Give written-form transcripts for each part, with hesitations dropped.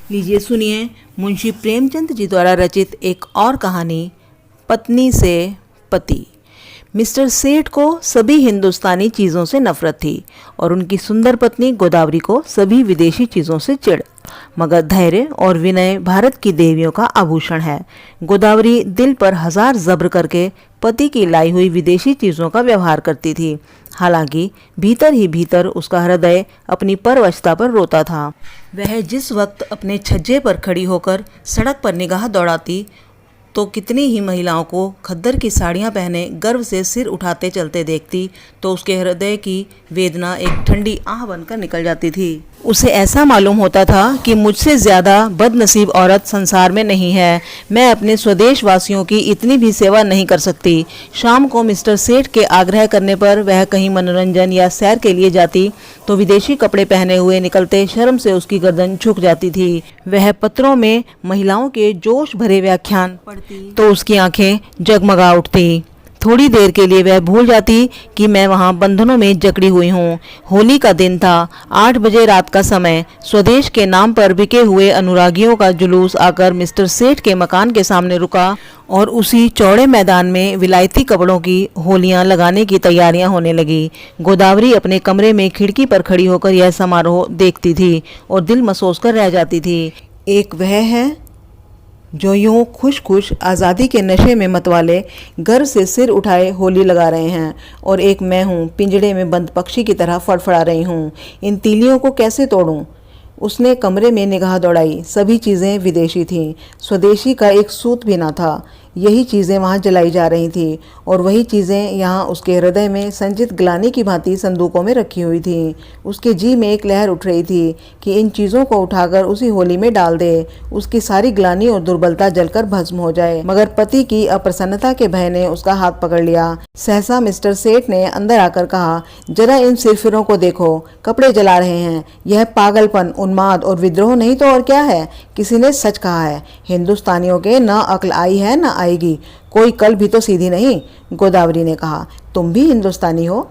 लीजिए सुनिए मुंशी प्रेमचंद जी द्वारा रचित एक और कहानी, पत्नी से पति। मिस्टर सेठ को सभी हिंदुस्तानी चीज़ों से नफरत थी और उनकी सुंदर पत्नी गोदावरी को सभी विदेशी चीज़ों से चिढ़। मगर धैर्य और विनय भारत की देवियों का आभूषण है। गोदावरी दिल पर हजार जब्र करके पति की लाई हुई विदेशी चीज़ों का व्यवहार करती थी। हालांकि भीतर ही भीतर उसका हृदय अपनी परवशता पर रोता था। वह जिस वक्त अपने छज्जे पर खड़ी होकर सड़क पर निगाह दौड़ाती तो कितनी ही महिलाओं को खद्दर की साड़ियाँ पहने गर्व से सिर उठाते चलते देखती तो उसके हृदय की वेदना एक ठंडी आह बनकर निकल जाती थी। उसे ऐसा मालूम होता था कि मुझसे ज़्यादा बदनसीब औरत संसार में नहीं है। मैं अपने स्वदेश वासियों की इतनी भी सेवा नहीं कर सकती। शाम को मिस्टर सेठ के आग्रह करने पर वह कहीं मनोरंजन या सैर के लिए जाती तो विदेशी कपड़े पहने हुए निकलते शर्म से उसकी गर्दन झुक जाती थी। वह पत्रों में महिलाओं के जोश भरे व्याख्यान पढ़ती तो उसकी आंखें जगमगा उठती। थोड़ी देर के लिए वह भूल जाती कि मैं वहाँ बंधनों में जकड़ी हुई हूँ। होली का दिन था। 8 बजे रात का समय। स्वदेश के नाम पर बिके हुए अनुरागियों का जुलूस आकर मिस्टर सेठ के मकान के सामने रुका और उसी चौड़े मैदान में विलायती कपड़ों की होलियां लगाने की तैयारियां होने लगी। गोदावरी अपने कमरे में खिड़की पर खड़ी होकर यह समारोह देखती थी और दिल मसोस कर रह जाती थी। एक वह है जो यूं खुश खुश आज़ादी के नशे में मतवाले गर्व से सिर उठाए होली लगा रहे हैं और एक मैं हूँ पिंजड़े में बंद पक्षी की तरह फड़फड़ा रही हूँ। इन तीलियों को कैसे तोड़ूं? उसने कमरे में निगाह दौड़ाई। सभी चीज़ें विदेशी थीं। स्वदेशी का एक सूत भी ना था। यही चीज़ें वहाँ जलाई जा रही थीं और वही चीज़ें यहाँ उसके हृदय में संचित ग्लानि की भांति संदूकों में रखी हुई थीं। उसके जी में एक लहर उठ रही थी कि इन चीज़ों को उठाकर उसी होली में डाल दे, उसकी सारी ग्लानि और दुर्बलता जलकर भस्म हो जाए। मगर पति की अप्रसन्नता के भय ने उसका हाथ पकड़ लिया। सहसा मिस्टर सेठ ने अंदर आकर कहा, जरा इन सिरफिरों को देखो, कपड़े जला रहे हैं। यह पागलपन, उन्माद और विद्रोह नहीं तो और क्या है? किसी ने सच कहा है, हिंदुस्तानियों के न अक्ल आई है न आएगी। कोई कल भी तो सीधी नहीं। गोदावरी ने कहा, तुम भी हिंदुस्तानी हो?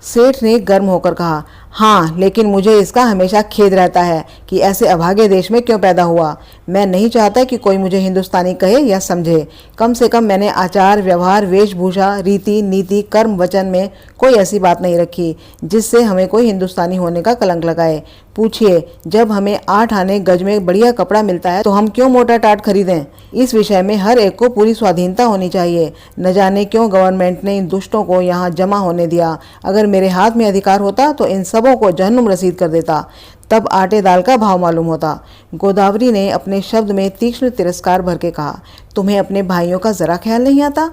सेठ ने गर्म होकर कहा, हाँ, लेकिन मुझे इसका हमेशा खेद रहता है कि ऐसे अभागे देश में क्यों पैदा हुआ। मैं नहीं चाहता कि कोई मुझे हिंदुस्तानी कहे या समझे। कम से कम मैंने आचार व्यवहार वेशभूषा रीति नीति कर्म वचन में कोई ऐसी बात नहीं रखी जिससे हमें कोई हिंदुस्तानी होने का कलंक लगाए। पूछिए, जब हमें 8 आने गज में बढ़िया कपड़ा मिलता है तो हम क्यों मोटा टाट खरीदें? इस विषय में हर एक को पूरी स्वाधीनता होनी चाहिए। न जाने क्यों गवर्नमेंट ने इन दुष्टों को यहाँ जमा होने दिया। अगर मेरे हाथ में अधिकार होता तो इन सबों को जहन्नुम रसीद कर देता। तब आटे दाल का भाव मालूम होता। गोदावरी ने अपने शब्द में तीक्ष्ण तिरस्कार भर के कहा, तुम्हें अपने भाइयों का जरा ख्याल नहीं आता?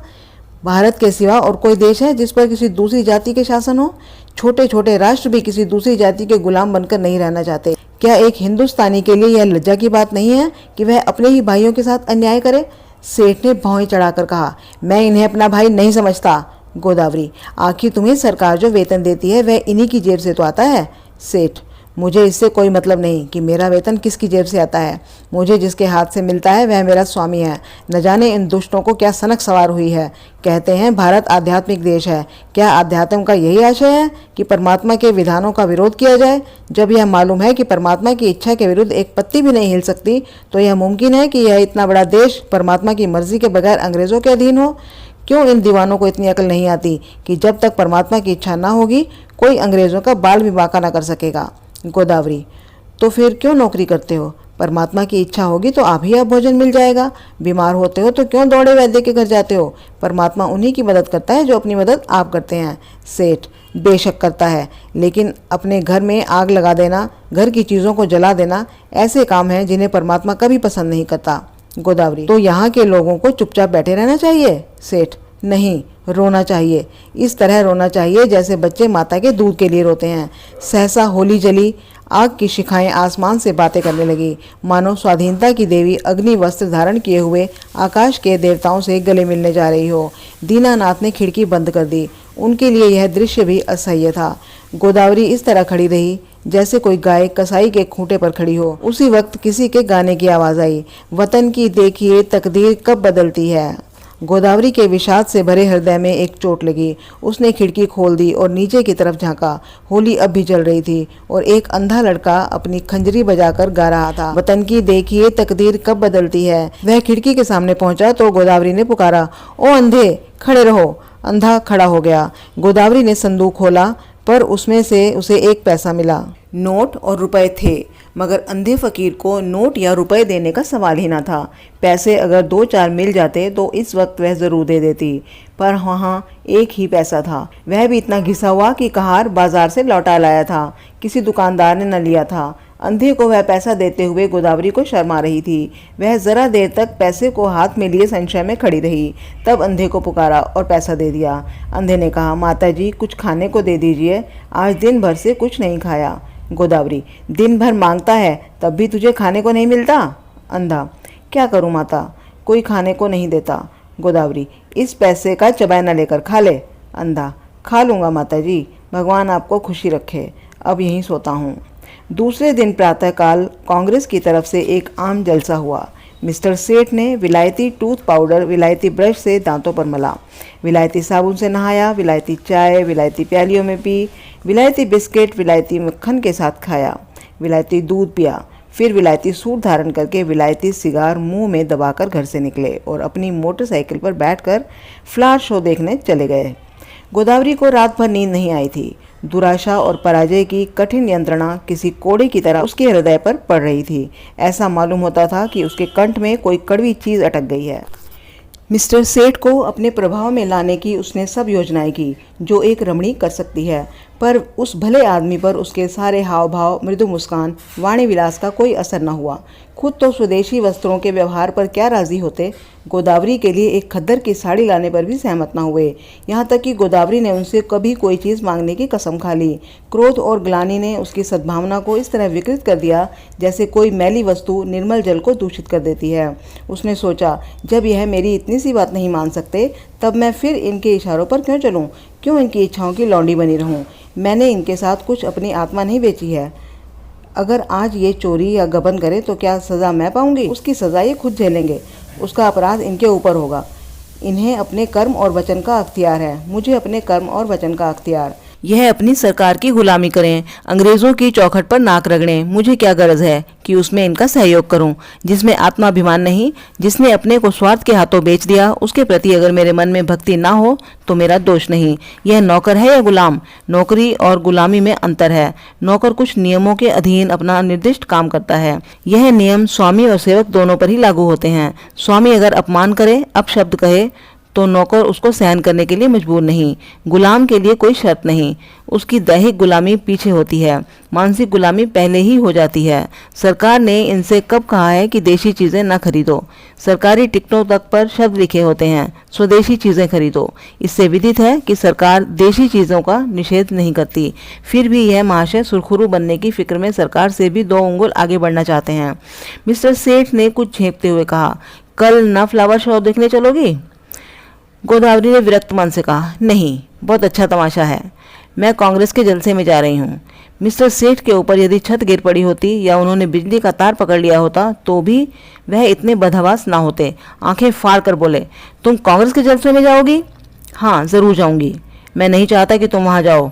भारत के सिवा और कोई देश है जिस पर किसी दूसरी जाति के शासन हो? छोटे छोटे राष्ट्र भी किसी दूसरी जाति के गुलाम बनकर नहीं रहना चाहते। क्या एक हिंदुस्तानी के लिए यह लज्जा की बात नहीं है कि वह अपने ही भाइयों के साथ अन्याय करे? सेठ ने भौं चढ़ाकर कहा, मैं इन्हें अपना भाई नहीं समझता। गोदावरी, आखिर तुम्हें सरकार जो वेतन देती है वह इन्हीं की जेब से तो आता है। सेठ, मुझे इससे कोई मतलब नहीं कि मेरा वेतन किसकी जेब से आता है। मुझे जिसके हाथ से मिलता है वह मेरा स्वामी है। न जाने इन दुष्टों को क्या सनक सवार हुई है। कहते हैं भारत आध्यात्मिक देश है। क्या आध्यात्म का यही आशय है कि परमात्मा के विधानों का विरोध किया जाए? जब यह मालूम है कि परमात्मा की इच्छा के विरुद्ध एक पत्ती भी नहीं हिल सकती तो यह मुमकिन है कि यह इतना बड़ा देश परमात्मा की मर्जी के बगैर अंग्रेजों के अधीन हो? क्यों इन दीवानों को इतनी अकल नहीं आती कि जब तक परमात्मा की इच्छा ना होगी कोई अंग्रेजों का बाल भी बांका ना कर सकेगा? गोदावरी, तो फिर क्यों नौकरी करते हो? परमात्मा की इच्छा होगी तो आप ही आप भोजन मिल जाएगा। बीमार होते हो तो क्यों दौड़े वैद्य के घर जाते हो? परमात्मा उन्हीं की मदद करता है जो अपनी मदद आप करते हैं। सेठ, बेशक करता है, लेकिन अपने घर में आग लगा देना, घर की चीज़ों को जला देना ऐसे काम हैं जिन्हें परमात्मा कभी पसंद नहीं करता। गोदावरी, तो यहाँ के लोगों को चुपचाप बैठे रहना चाहिए? सेठ, नहीं, रोना चाहिए। इस तरह रोना चाहिए जैसे बच्चे माता के दूध के लिए रोते हैं। सहसा होली जली। आग की शिखाएं आसमान से बातें करने लगी, मानो स्वाधीनता की देवी अग्नि वस्त्र धारण किए हुए आकाश के देवताओं से गले मिलने जा रही हो। दीनानाथ ने खिड़की बंद कर दी। उनके लिए यह दृश्य भी असह्य था। गोदावरी इस तरह खड़ी रही जैसे कोई गाय कसाई के खूंटे पर खड़ी हो। उसी वक्त किसी के गाने की आवाज़ आई, वतन की देखिए तकदीर कब बदलती है। गोदावरी के विषाद से भरे हृदय में एक चोट लगी। उसने खिड़की खोल दी और नीचे की तरफ झांका। होली अब भी जल रही थी और एक अंधा लड़का अपनी खंजरी बजाकर गा रहा था, वतन की देखिए तकदीर कब बदलती है। वह खिड़की के सामने पहुंचा तो गोदावरी ने पुकारा, ओ अंधे खड़े रहो। अंधा खड़ा हो गया। गोदावरी ने संदूक खोला पर उसमें से उसे 1 पैसा मिला। नोट और रुपए थे, मगर अंधे फकीर को नोट या रुपए देने का सवाल ही ना था। पैसे अगर 2-4 मिल जाते तो इस वक्त वह जरूर दे देती, पर वहाँ 1 ही पैसा था, वह भी इतना घिसा हुआ कि कहार बाजार से लौटा लाया था, किसी दुकानदार ने न लिया था। अंधे को वह पैसा देते हुए गोदावरी को शर्म आ रही थी। वह जरा देर तक पैसे को हाथ में लिए संशय में खड़ी रही, तब अंधे को पुकारा और पैसा दे दिया। अंधे ने कहा, माता जी कुछ खाने को दे दीजिए, आज दिन भर से कुछ नहीं खाया। गोदावरी, दिन भर मांगता है तब भी तुझे खाने को नहीं मिलता। अंधा, क्या करूं माता, कोई खाने को नहीं देता। गोदावरी, इस पैसे का चबाना लेकर खा ले। अंधा, खा लूँगा माता जी, भगवान आपको खुशी रखे, अब यहीं सोता हूँ। दूसरे दिन प्रातःकाल कांग्रेस की तरफ से एक आम जलसा हुआ। मिस्टर सेठ ने विलायती टूथ पाउडर विलायती ब्रश से दांतों पर मला, विलायती साबुन से नहाया, विलायती चाय विलायती प्यालियों में पी, विलायती बिस्किट विलायती मक्खन के साथ खाया, विलायती दूध पिया, फिर विलायती सूट धारण करके विलायती सिगार मुंह में दबाकर घर से निकले और अपनी मोटरसाइकिल पर बैठकर फ्लावर शो देखने चले गए। गोदावरी को रात भर नींद नहीं आई थी। दुराशा और पराजय की कठिन यंत्रणा किसी कोड़े की तरह उसके हृदय पर पड़ रही थी। ऐसा मालूम होता था कि उसके कंठ में कोई कड़वी चीज अटक गई है। मिस्टर सेठ को अपने प्रभाव में लाने की उसने सब योजनाएं की जो एक रमणी कर सकती है, पर उस भले आदमी पर उसके सारे हाव भाव, मृदु मुस्कान, वाणी विलास का कोई असर न हुआ। खुद तो स्वदेशी वस्त्रों के व्यवहार पर क्या राजी होते, गोदावरी के लिए एक खद्दर की साड़ी लाने पर भी सहमत न हुए। यहाँ तक कि गोदावरी ने उनसे कभी कोई चीज़ मांगने की कसम खा ली। क्रोध और ग्लानि ने उसकी सद्भावना को इस तरह विकृत कर दिया जैसे कोई मैली वस्तु निर्मल जल को दूषित कर देती है। उसने सोचा, जब यह मेरी इतनी सी बात नहीं मान सकते तब मैं फिर इनके इशारों पर क्यों चलूँ, क्यों इनकी इच्छाओं की लौंडी बनी रहूँ। मैंने इनके साथ कुछ अपनी आत्मा नहीं बेची है। अगर आज ये चोरी या गबन करे तो क्या सज़ा मैं पाऊंगी? उसकी सज़ा ये खुद झेलेंगे, उसका अपराध इनके ऊपर होगा। इन्हें अपने कर्म और वचन का अख्तियार है, मुझे अपने कर्म और वचन का अख्तियार। यह अपनी सरकार की गुलामी करें, अंग्रेज़ों की चौखट पर नाक रगड़ें, मुझे क्या गरज है कि उसमें इनका सहयोग करूं। जिसमें आत्माभिमान नहीं, जिसने अपने को स्वार्थ के हाथों बेच दिया, उसके प्रति अगर मेरे मन में भक्ति ना हो तो मेरा दोष नहीं। यह नौकर है या गुलाम? नौकरी और गुलामी में अंतर है। नौकर कुछ नियमों के अधीन अपना निर्दिष्ट काम करता है। यह नियम स्वामी और सेवक दोनों पर ही लागू होते हैं। स्वामी अगर अपमान करे, अपशब्द कहे, तो नौकर उसको सहन करने के लिए मजबूर नहीं। गुलाम के लिए कोई शर्त नहीं, उसकी दैहिक गुलामी पीछे होती है, मानसिक गुलामी पहले ही हो जाती है। सरकार ने इनसे कब कहा है कि देशी चीज़ें न खरीदो? सरकारी टिकटों तक पर शब्द लिखे होते हैं, स्वदेशी चीज़ें खरीदो। इससे विदित है कि सरकार देशी चीज़ों का निषेध नहीं करती। फिर भी यह महाशय सुरखुरू बनने की फिक्र में सरकार से भी 2 उंगल आगे बढ़ना चाहते हैं। मिस्टर सेठ ने कुछ झेंपते हुए कहा, कल न फ्लावर शो देखने चलोगी? गोदावरी ने विरक्त मन से कहा, नहीं, बहुत अच्छा तमाशा है, मैं कांग्रेस के जलसे में जा रही हूँ। मिस्टर सेठ के ऊपर यदि छत गिर पड़ी होती या उन्होंने बिजली का तार पकड़ लिया होता तो भी वह इतने बदहवास ना होते। आंखें फाड़ कर बोले, तुम कांग्रेस के जलसे में जाओगी? हाँ, ज़रूर जाऊँगी। मैं नहीं चाहता कि तुम वहाँ जाओ।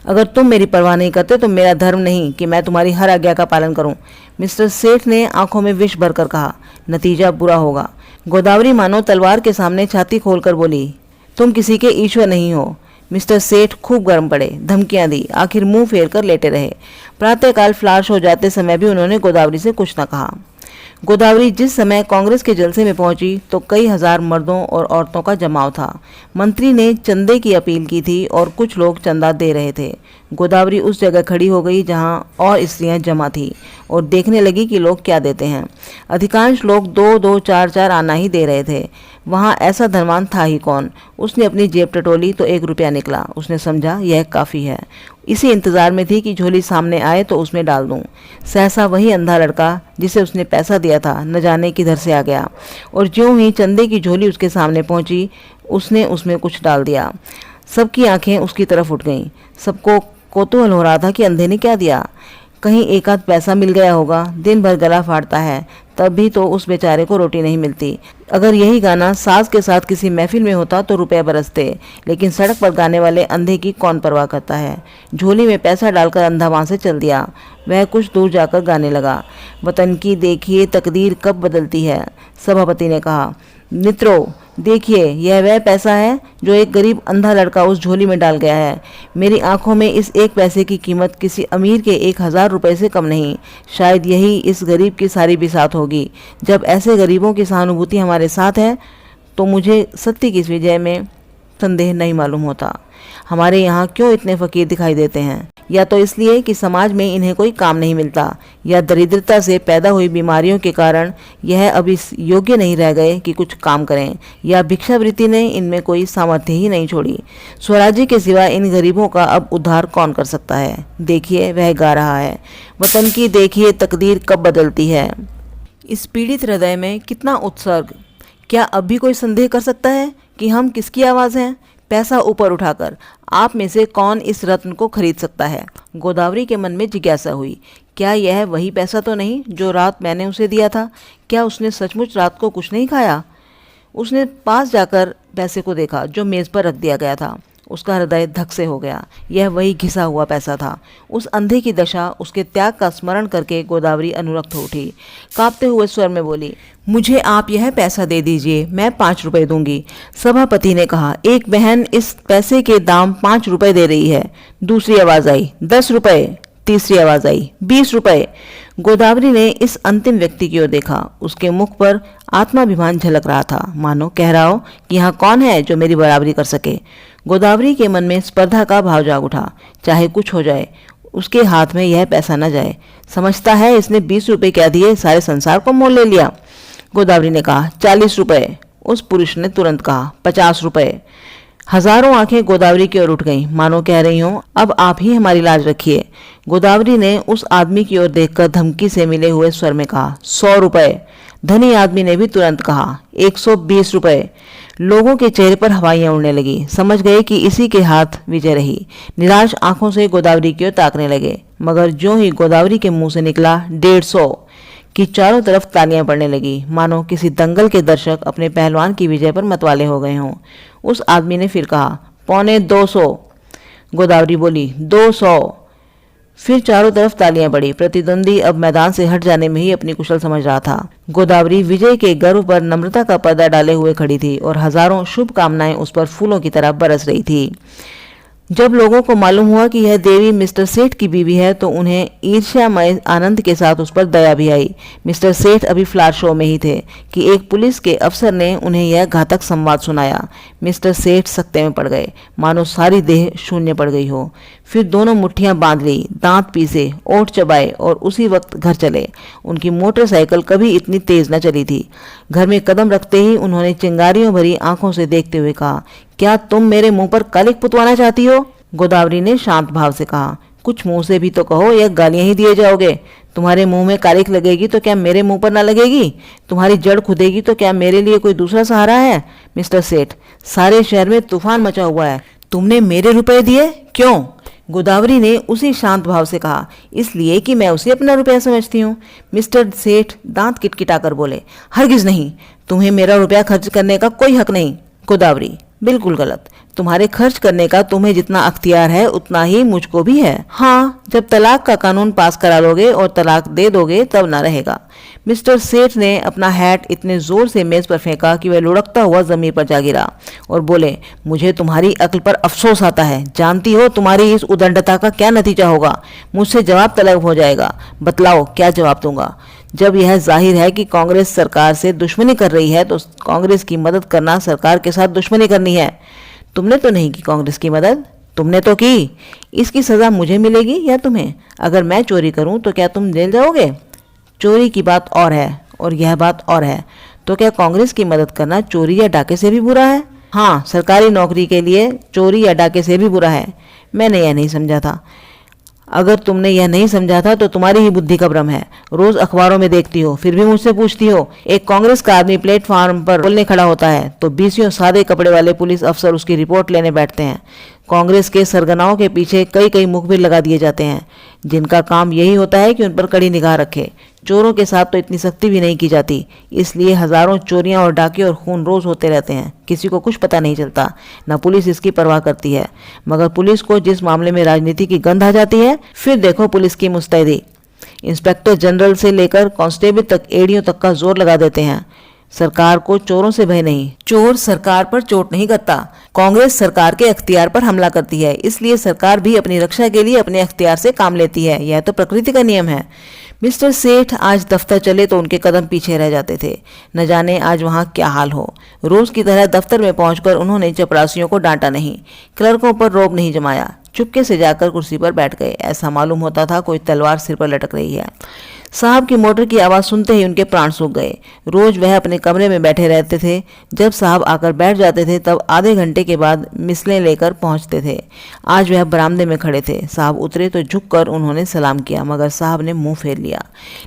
अगर तुम मेरी परवाह नहीं करते तो मेरा धर्म नहीं कि मैं तुम्हारी हर आज्ञा का पालन करूं। मिस्टर सेठ ने आंखों में विष भरकर कहा, नतीजा बुरा होगा। गोदावरी मानो तलवार के सामने छाती खोलकर बोली, तुम किसी के ईश्वर नहीं हो। मिस्टर सेठ खूब गर्म पड़े, धमकियां दी, आखिर मुंह फेर कर लेटे रहे। प्रातःकाल फ्लाश हो जाते समय भी उन्होंने गोदावरी से कुछ न कहा। गोदावरी जिस समय कांग्रेस के जलसे में पहुंची तो कई हजार मर्दों और औरतों का जमाव था। मंत्री ने चंदे की अपील की थी और कुछ लोग चंदा दे रहे थे। गोदावरी उस जगह खड़ी हो गई जहां और स्त्रियां जमा थी और देखने लगी कि लोग क्या देते हैं। अधिकांश लोग 2-2, 4-4 आना ही दे रहे थे। वहां ऐसा धनवान था ही कौन। उसने अपनी जेब टटोली तो 1 रुपया निकला। उसने समझा यह काफ़ी है। इसी इंतज़ार में थी कि झोली सामने आए तो उसमें डाल दूं। सहसा वही अंधा लड़का जिसे उसने पैसा दिया था न जाने किधर से आ गया और ज्यों ही चंदे की झोली उसके सामने पहुंची उसने उसमें कुछ डाल दिया। सबकी आंखें उसकी तरफ उठ गईं। सबको कौतूहल हो रहा था कि अंधे ने क्या दिया। कहीं एक आध पैसा मिल गया होगा। दिन भर गला फाड़ता है, तब भी तो उस बेचारे को रोटी नहीं मिलती। अगर यही गाना साज के साथ किसी महफिल में होता तो रुपए बरसते, लेकिन सड़क पर गाने वाले अंधे की कौन परवाह करता है। झोली में पैसा डालकर अंधा वहां से चल दिया। वह कुछ दूर जाकर गाने लगा, वतन की देखिए तकदीर कब बदलती है। सभापति ने कहा, मित्रों देखिए, यह वह पैसा है जो एक गरीब अंधा लड़का उस झोली में डाल गया है। मेरी आंखों में इस एक पैसे की कीमत किसी अमीर के 1000 रुपए से कम नहीं। शायद यही इस गरीब की सारी बिसात होगी। जब ऐसे गरीबों की सहानुभूति हमारे साथ है तो मुझे सत्य की इस विजय में संदेह नहीं मालूम होता। हमारे यहाँ क्यों इतने फकीर दिखाई देते हैं? या तो इसलिए कि समाज में इन्हें कोई काम नहीं मिलता, या दरिद्रता से पैदा हुई बीमारियों के कारण यह अब इस योग्य नहीं रह गए कि कुछ काम करें, या भिक्षावृत्ति ने इनमें कोई सामर्थ्य ही नहीं छोड़ी। स्वराज्य के सिवा इन गरीबों का अब उद्धार कौन कर सकता है? देखिए, वह गा रहा है, वतन की देखिए तकदीर कब बदलती है। इस पीड़ित हृदय में कितना उत्सर्ग! क्या अब भी कोई संदेह कर सकता है कि हम किसकी आवाज़ हैं? पैसा ऊपर उठाकर आप में से कौन इस रत्न को खरीद सकता है? गोदावरी के मन में जिज्ञासा हुई, क्या यह वही पैसा तो नहीं जो रात मैंने उसे दिया था? क्या उसने सचमुच रात को कुछ नहीं खाया? उसने पास जाकर पैसे को देखा जो मेज़ पर रख दिया गया था। उसका हृदय धक से हो गया। यह वही घिसा हुआ पैसा था। उस अंधे की दशा, उसके त्याग का स्मरण करके गोदावरी अनुरक्त हो उठी। कांपते हुए स्वर में बोली, मुझे आप यह पैसा दे दीजिए, मैं 5 रुपए दूंगी। सभापति ने कहा, एक बहन इस पैसे के दाम 5 रुपए दे रही है। दूसरी आवाज आई, 10 रुपए। तीसरी आवाज आई, 20 रुपए। गोदावरी ने इस अंतिम व्यक्ति की ओर देखा। उसके मुख पर आत्माभिमान झलक रहा था, मानो कह रहा हो कि यहाँ कौन है जो मेरी बराबरी कर सके। गोदावरी के मन में स्पर्धा का भाव जाग उठा। चाहे कुछ हो जाए, उसके हाथ में यह पैसा न जाए। समझता है इसने 20 रुपए क्या दिए सारे संसार को मोल ले लिया। गोदावरी ने कहा, 40 रुपए। उस पुरुष ने तुरंत कहा, 50 रुपए। हजारों आंखें गोदावरी की ओर उठ गईं, मानो कह रही हों, अब आप ही हमारी लाज रखिए। गोदावरी ने उस आदमी की ओर देखकर धमकी से मिले हुए स्वर में कहा, 100 रुपए। धनी आदमी ने भी तुरंत कहा, 120 रुपए। लोगों के चेहरे पर हवाइयां उड़ने लगी। समझ गए कि इसी के हाथ विजय रही। निराश आंखों से गोदावरी की ओर ताकने लगे, मगर ज्यों ही गोदावरी के मुंह से निकला 150 कि चारों तरफ तालियां पड़ने लगी, मानो किसी दंगल के दर्शक अपने पहलवान की विजय पर मतवाले हो गए हों। उस आदमी ने फिर कहा, 250। गोदावरी बोली, 200। फिर चारों तरफ तालियां पड़ी। प्रतिद्वंदी अब मैदान से हट जाने में ही अपनी कुशल समझ रहा था। गोदावरी विजय के गर्व पर नम्रता का पर्दा डाले हुए खड़ी थी और हजारों शुभ कामनाएं उस पर फूलों की तरह बरस रही थी। जब लोगों को मालूम हुआ कि यह देवी मिस्टर सेठ की बीवी है तो उन्हें ईर्ष्यामय आनंद के साथ उस पर दया भी आई। मिस्टर सेठ अभी फ्लावर शो में ही थे कि एक पुलिस के अफसर ने उन्हें यह घातक संवाद सुनाया। मिस्टर सेठ सकते में पड़ गए, मानो सारी देह शून्य पड़ गई हो। फिर दोनों मुट्ठियां बांध ली, दांत पीसे, ओठ चबाए और उसी वक्त घर चले। उनकी मोटरसाइकिल कभी इतनी तेज न चली थी। घर में कदम रखते ही उन्होंने चिंगारियों भरी आंखों से देखते हुए कहा, क्या तुम मेरे मुंह पर कालिक पुतवाना चाहती हो? गोदावरी ने शांत भाव से कहा, कुछ मुंह से भी तो कहो, या गालियां ही दिए जाओगे? तुम्हारे मुंह में कालिक लगेगी तो क्या मेरे मुंह पर ना लगेगी? तुम्हारी जड़ खुदेगी तो क्या मेरे लिए कोई दूसरा सहारा है? मिस्टर सेठ, सारे शहर में तूफान मचा हुआ है, तुमने मेरे रुपए दिए क्यों? गोदावरी ने उसी शांत भाव से कहा, इसलिए कि मैं उसे अपना रुपया समझती हूँ। मिस्टर सेठ दांत किटकिटाकर बोले, हरगिज नहीं, तुम्हें मेरा रुपया खर्च करने का कोई हक नहीं। गोदावरी, बिल्कुल गलत। तुम्हारे खर्च करने का तुम्हें जितना अख्तियार है उतना ही मुझको भी है। हाँ, जब तलाक का कानून पास करा लोगे और तलाक दे दोगे तब ना रहेगा। मिस्टर सेठ ने अपना हैट इतने जोर से मेज पर फेंका कि वह लुढ़कता हुआ जमीन पर जा गिरा और बोले, मुझे तुम्हारी अक्ल पर अफसोस आता है। जानती हो तुम्हारी इस उदंडता का क्या नतीजा होगा? मुझसे जवाब तलब हो जाएगा। बतलाओ क्या जवाब दूंगा? जब यह जाहिर है कि कांग्रेस सरकार से दुश्मनी कर रही है तो कांग्रेस की मदद करना सरकार के साथ दुश्मनी करनी है। तुमने तो नहीं की कांग्रेस की मदद, तुमने तो की। इसकी सजा मुझे मिलेगी या तुम्हें? अगर मैं चोरी करूं तो क्या तुम जेल जाओगे? चोरी की बात और है और यह बात और है। तो क्या कांग्रेस की मदद करना चोरी या डाके से भी बुरा है? हाँ, सरकारी नौकरी के लिए चोरी या डाके से भी बुरा है। मैंने यह नहीं समझा था। अगर तुमने यह नहीं समझा था तो तुम्हारी ही बुद्धि का भ्रम है। रोज अखबारों में देखती हो, फिर भी मुझसे पूछती हो। एक कांग्रेस का आदमी प्लेटफार्म पर बोलने खड़ा होता है तो 20 सादे कपड़े वाले पुलिस अफसर उसकी रिपोर्ट लेने बैठते हैं। कांग्रेस के सरगनाओं के पीछे कई कई मुखबिर लगा दिए जाते हैं, जिनका काम यही होता है कि उन पर कड़ी निगाह रखे। चोरों के साथ तो इतनी सख्ती भी नहीं की जाती, इसलिए हजारों चोरियां और डाके और खून रोज होते रहते हैं। किसी को कुछ पता नहीं चलता, न पुलिस इसकी परवाह करती है। मगर पुलिस को जिस मामले में राजनीति की गंध आ जाती है, फिर देखो पुलिस की मुस्तैदी। इंस्पेक्टर जनरल से लेकर कांस्टेबल तक एड़ियों तक का जोर लगा देते हैं। सरकार को चोरों से भय नहीं, चोर सरकार पर चोट नहीं करता। कांग्रेस सरकार के अख्तियार पर हमला करती है, इसलिए सरकार भी अपनी रक्षा के लिए अपने अख्तियार से काम लेती है। यह तो प्रकृति का नियम है। मिस्टर सेठ आज दफ्तर चले तो उनके कदम पीछे रह जाते थे। न जाने आज वहां क्या हाल हो। रोज की तरह दफ्तर में पहुंचकर उन्होंने चपरासियों को डांटा नहीं, क्लर्कों पर रौब नहीं जमाया। चुपके से जाकर कुर्सी पर बैठ गए। ऐसा मालूम होता था कोई तलवार सिर पर लटक रही है। साहब की मोटर की आवाज़ सुनते ही उनके प्राण सूख गए। रोज वह अपने कमरे में बैठे रहते थे। जब साहब आकर बैठ जाते थे तब आधे घंटे के बाद मिसलें लेकर पहुंचते थे। आज वह बरामदे में खड़े थे। साहब उतरे तो झुककर उन्होंने सलाम किया, मगर साहब ने मुंह फेर लिया।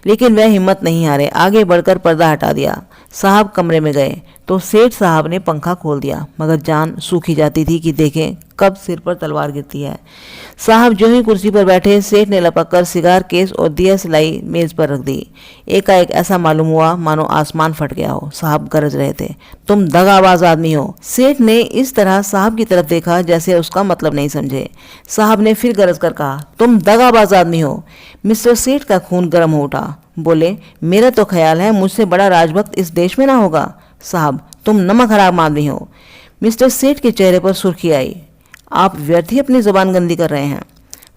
लेकिन वह हिम्मत नहीं हारे, आगे बढ़कर पर्दा हटा दिया। साहब कमरे में गए तो सेठ साहब ने पंखा खोल दिया, मगर जान सूखी जाती थी कि देखें कब सिर पर तलवार गिरती है। साहब जो ही कुर्सी पर बैठे, सेठ ने लपककर सिगार केस और दिया सिलाई मेज पर रख दी। एकाएक ऐसा मालूम हुआ मानो आसमान फट गया हो। साहब गरज रहे थे, तुम दगाबाज आदमी हो। सेठ ने इस तरह साहब की तरफ देखा जैसे उसका मतलब नहीं समझे। साहब ने फिर गरज कर कहा, तुम दगाबाज आदमी हो। मिस्टर सेठ का खून गर्म हो उठा। बोले, मेरा तो ख्याल है मुझसे बड़ा राजभक्त इस देश में ना होगा। साहब, तुम नमक हराम आदमी हो। मिस्टर सेठ के चेहरे पर सुर्खी आई। आप व्यर्थ ही अपनी जुबान गंदी कर रहे हैं।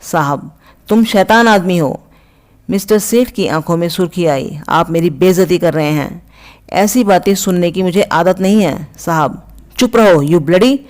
साहब, तुम शैतान आदमी हो। मिस्टर सेठ की आंखों में सुर्खी आई। आप मेरी बेइज्जती कर रहे हैं। ऐसी बातें सुनने की मुझे आदत नहीं है। साहब, चुप रहो, यू ब्लडी।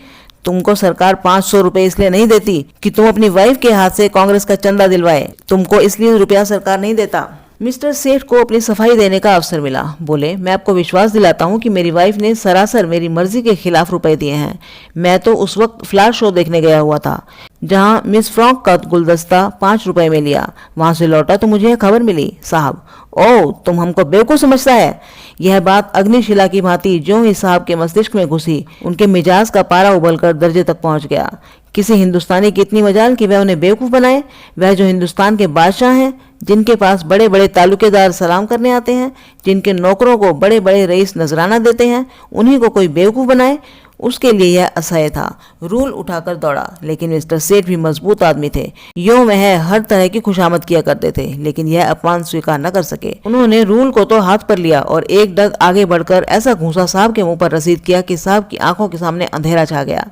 तुमको सरकार 500 रुपए इसलिए नहीं देती कि तुम अपनी वाइफ के हाथ से कांग्रेस का चंदा दिलवाए। तुमको इसलिए रुपया सरकार नहीं देता। मिस्टर सेठ को अपनी सफाई देने का अवसर मिला। बोले, मैं आपको विश्वास दिलाता हूं कि मेरी वाइफ ने सरासर मेरी मर्जी के खिलाफ रुपए दिए हैं। मैं तो उस वक्त फ्लावर शो देखने गया हुआ था जहां मिस फ्रॉक का गुलदस्ता 5 रुपए में लिया। वहां से लौटा तो मुझे खबर मिली। साहब, ओ, तुम हमको बेवकूफ समझता है। यह बात अग्निशिला की भांति ज्यों ही साहब के मस्तिष्क में घुसी, उनके मिजाज का पारा उबलकर दर्जे तक पहुंच गया। किसी हिंदुस्तानी की इतनी मजाल कि वह उन्हें बेवकूफ बनाए। वह जो हिंदुस्तान के बादशाह हैं, जिनके पास बड़े बड़े तालुकेदार सलाम करने आते हैं, जिनके नौकरों को बड़े बड़े रईस नजराना देते हैं, उन्हीं को कोई बेवकूफ बनाए। उसके लिए यह असह्य था। रूल उठाकर दौड़ा। लेकिन मिस्टर सेठ भी मजबूत आदमी थे। यूं वह हर तरह की खुशामद किया करते थे, लेकिन यह अपमान स्वीकार न कर सके। उन्होंने रूल को तो हाथ पर लिया और एक डग आगे बढ़कर ऐसा घूंसा साहब के मुंह पर रसीद किया कि साहब की आंखों के सामने अंधेरा छा गया।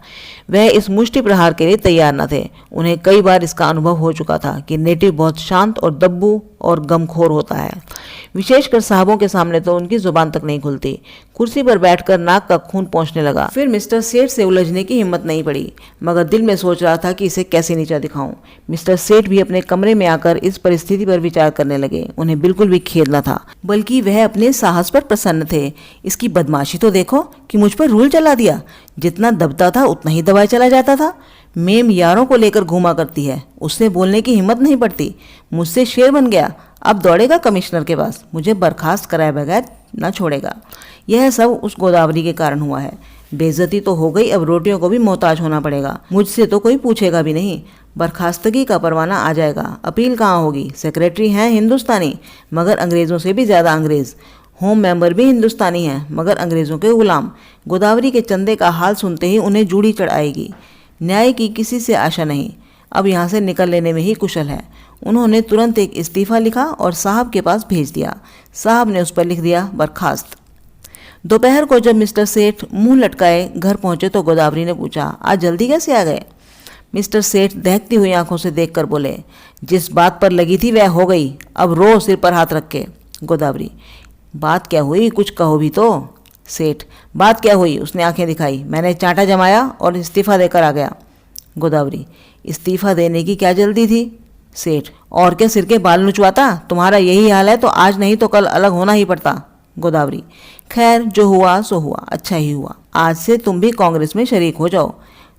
वह इस मुष्टि प्रहार के लिए तैयार न थे। उन्हें कई बार इसका अनुभव हो चुका था कि नेटिव बहुत शांत और दब्बू और गमखोर होता है। विशेषकर साहबों के सामने तो उनकी जुबान तक नहीं खुलती। कुर्सी पर बैठकर नाक का खून पहुंचने लगा। फिर मिस्टर सेठ से उलझने की हिम्मत नहीं पड़ी, मगर दिल में सोच रहा था कि इसे कैसे नीचा दिखाऊं। मिस्टर सेठ भी अपने कमरे में आकर इस परिस्थिति पर विचार करने लगे। उन्हें बिल्कुल भी खेद न था, बल्कि वह अपने साहस पर प्रसन्न थे। इसकी बदमाशी तो देखो कि मुझ पर रूल चला दिया। जितना दबता था उतना ही दबाया चला जाता था। मेम यारों को लेकर घूमा करती है, उससे बोलने की हिम्मत नहीं पड़ती। मुझसे शेर बन गया, अब दौड़ेगा कमिश्नर के पास, मुझे बर्खास्त कराए बगैर न छोड़ेगा। यह सब उस गोदावरी के कारण हुआ है। बेइज्जती तो हो गई, अब रोटियों को भी मोहताज होना पड़ेगा। मुझसे तो कोई पूछेगा भी नहीं। बर्खास्तगी का परवाना आ जाएगा। अपील कहाँ होगी? सेक्रेटरी हैं हिंदुस्तानी, मगर अंग्रेजों से भी ज्यादा अंग्रेज। होम मेंबर भी हिंदुस्तानी हैं, मगर अंग्रेजों के गुलाम। गोदावरी के चंदे का हाल सुनते ही उन्हें जूड़ी चढ़ आएगी। न्याय की किसी से आशा नहीं। अब यहाँ से निकल लेने में ही कुशल है। उन्होंने तुरंत एक इस्तीफा लिखा और साहब के पास भेज दिया। साहब ने उस पर लिख दिया, बर्खास्त। दोपहर को जब मिस्टर सेठ मुंह लटकाए घर पहुंचे तो गोदावरी ने पूछा, आज जल्दी कैसे आ गए? मिस्टर सेठ दहकती हुई आंखों से देखकर बोले, जिस बात पर लगी थी वह हो गई, अब रो सिर पर हाथ रख के। गोदावरी, बात क्या हुई, कुछ कहो भी तो। सेठ, बात क्या हुई? उसने आंखें दिखाई। मैंने चांटा जमाया और इस्तीफा देकर आ गया। गोदावरी, इस्तीफा देने की क्या जल्दी थी? सेठ, और क्या सिर के बाल नुचवाता? तुम्हारा यही हाल है तो आज नहीं तो कल अलग होना ही पड़ता। गोदावरी, खैर जो हुआ सो हुआ, अच्छा ही हुआ। आज से तुम भी कांग्रेस में शरीक हो जाओ।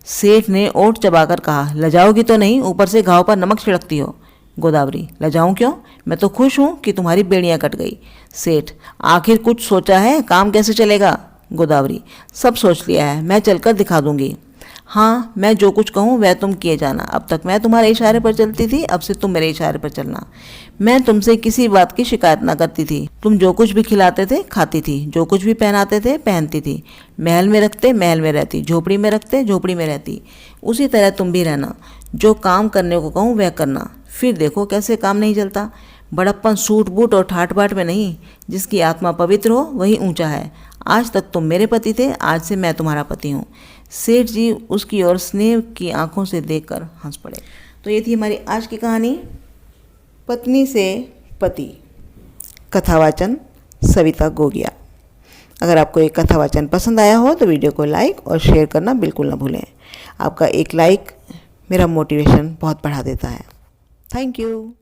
सेठ ने ओठ चबाकर कहा, लजाओगी तो नहीं, ऊपर से घाव पर नमक छिड़कती हो। गोदावरी, लजाऊं क्यों? मैं तो खुश हूं कि तुम्हारी बेड़ियां कट गई। सेठ, आखिर कुछ सोचा है, काम कैसे चलेगा? गोदावरी, सब सोच लिया है, मैं चलकर दिखा दूंगी। हाँ, मैं जो कुछ कहूँ वह तुम किए जाना। अब तक मैं तुम्हारे इशारे पर चलती थी, अब से तुम मेरे इशारे पर चलना। मैं तुमसे किसी बात की शिकायत ना करती थी। तुम जो कुछ भी खिलाते थे खाती थी, जो कुछ भी पहनाते थे पहनती थी। महल में रखते महल में रहती, झोपड़ी में रखते झोपड़ी में रहती। उसी तरह तुम भी रहना। जो काम करने को कहूँ वह करना। फिर देखो कैसे काम नहीं चलता। बड़प्पन सूट बूट और ठाट बाट में नहीं, जिसकी आत्मा पवित्र हो वही ऊंचा है। आज तक तुम मेरे पति थे, आज से मैं तुम्हारा पति हूँ। सेठ जी उसकी ओर स्नेह की आंखों से देखकर हंस पड़े। तो ये थी हमारी आज की कहानी, पत्नी से पति। कथावाचन सविता गोगिया। अगर आपको ये कथावाचन पसंद आया हो तो वीडियो को लाइक और शेयर करना बिल्कुल ना भूलें। आपका एक लाइक मेरा मोटिवेशन बहुत बढ़ा देता है। Thank you.